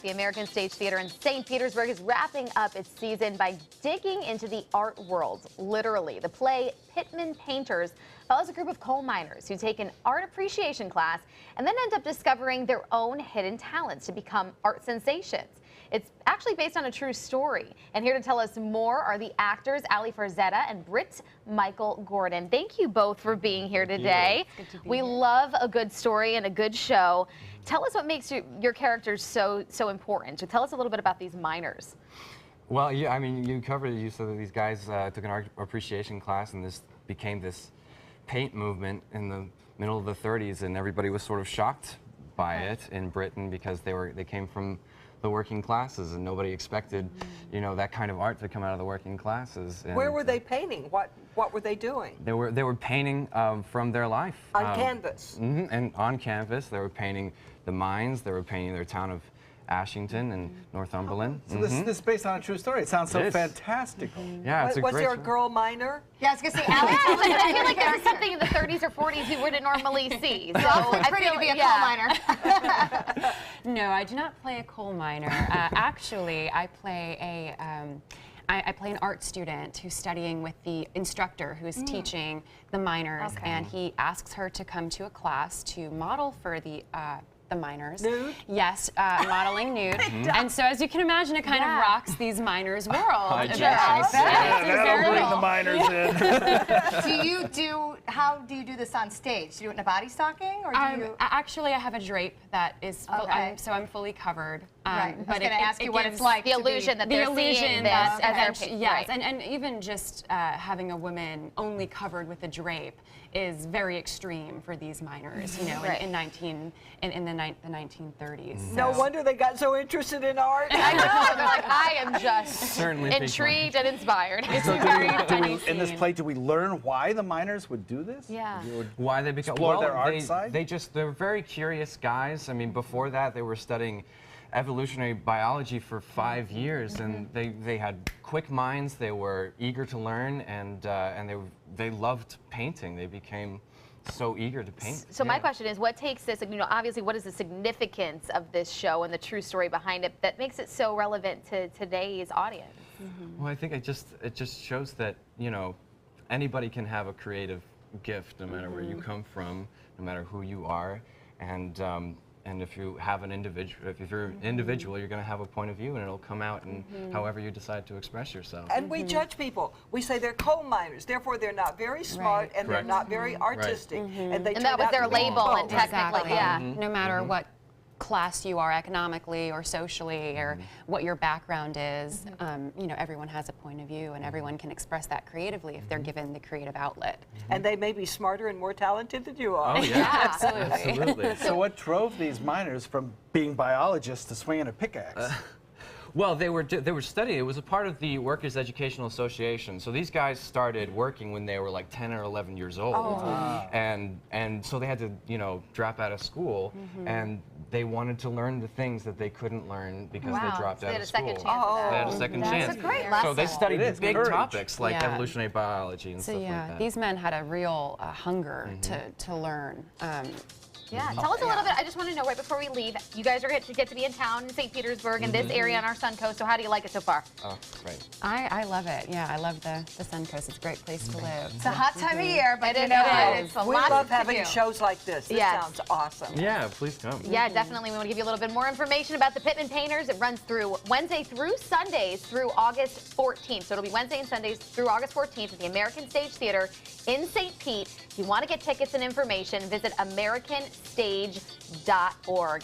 The American Stage Theater in St. Petersburg is wrapping up its season by digging into the art world, literally. The play Pitmen Painters follows a group of coal miners who take an art appreciation class and then end up discovering their own hidden talents to become art sensations. It's actually based on a true story. And here to tell us more are the actors Ali Farzetta and Britt Michael Gordon. Thank you both for being here today. We love a good story and a good show. Tell us what makes your characters so important. So tell us a little bit about these miners. Well, yeah, I mean, you covered it. You said that these guys took an art appreciation class, and this became this paint movement in the middle of the 30s, and everybody was sort of shocked by it in Britain because they came from the working classes, and nobody expected, you know, that kind of art to come out of the working classes. And where were they painting? What were they doing? They were painting from their life on canvas. And on canvas, they were painting the mines. They were painting their town of Ashington and Northumberland. So this is based on a true story. It sounds so fantastical. Yeah, it's a was great there a girl miner? Yeah, I was going to say, Alex, I feel like this is something in the 30s or 40s we wouldn't normally see. So it's pretty to be a coal miner. No, I do not play a coal miner. Actually, I play I play an art student who's studying with the instructor who is teaching the miners, and he asks her to come to a class to model for the miners. Nude? Yes, modeling nude. And so, as you can imagine, it kind of rocks these miners' world. That'll bring the miners in. How do you do this on stage? Do you do it in a body stocking, or do you? Actually, I have a drape that is, so I'm fully covered. Right. But I was going to ask you what it's like. The illusion that they're seeing this as their yes, and even just having a woman only covered with a drape is very extreme for these miners, you know, in the 1930s. No wonder they got so interested in art. I know. They're like, I am just Certainly intrigued and inspired. It's a very funny In this play, do we learn why the miners would do this? Yeah. Why they become explore their art side? They're very curious guys. I mean, before that, they were studying evolutionary biology for 5 years, and they had quick minds. They were eager to learn, and they loved painting. They became so eager to paint. So my question is, what takes this, you know, obviously what is the significance of this show and the true story behind it that makes it so relevant to today's audience? Well, I think it just shows that, you know, anybody can have a creative gift no matter where you come from, no matter who you are, and if you have an individual, if you're an individual, you're going to have a point of view, and it'll come out in however you decide to express yourself. And we judge people. We say they're coal miners, therefore they're not very smart and they're not very artistic. And that was their label, and technically, no matter what class you are economically or socially or what your background is, you know, everyone has a point of view, and everyone can express that creatively if they're given the creative outlet. And they may be smarter and more talented than you are. Oh yeah, Absolutely. So what drove these miners from being biologists to swinging a pickaxe? Well, they were studying. It was a part of the Workers' Educational Association. So these guys started working when they were like 10 or 11 years old, and so they had to, you know, drop out of school, and they wanted to learn the things that they couldn't learn because they dropped out of school. They had a second chance. They had a second chance. That's a great lesson. So they studied big Courage. topics like evolutionary biology and So stuff like that. these men had a real hunger to learn. Yeah, tell us a little bit. I just want to know, right before we leave, you guys are going to get to be in town in St. Petersburg and this area on our Sun Coast, so how do you like it so far? Oh, right. I love it. Yeah, I love the Sun Coast. It's a great place to live. It's a hot time of year, but you It know, is. it's a We lot love to having do. shows like this. This sounds awesome. Yeah, please come. Yeah, definitely. We want to give you a little bit more information about the Pitmen Painters. It runs through Wednesday through Sundays through August 14th. So it'll be Wednesday and Sundays through August 14th at the American Stage Theater in St. Pete. If you want to get tickets and information, visit americanstage.org.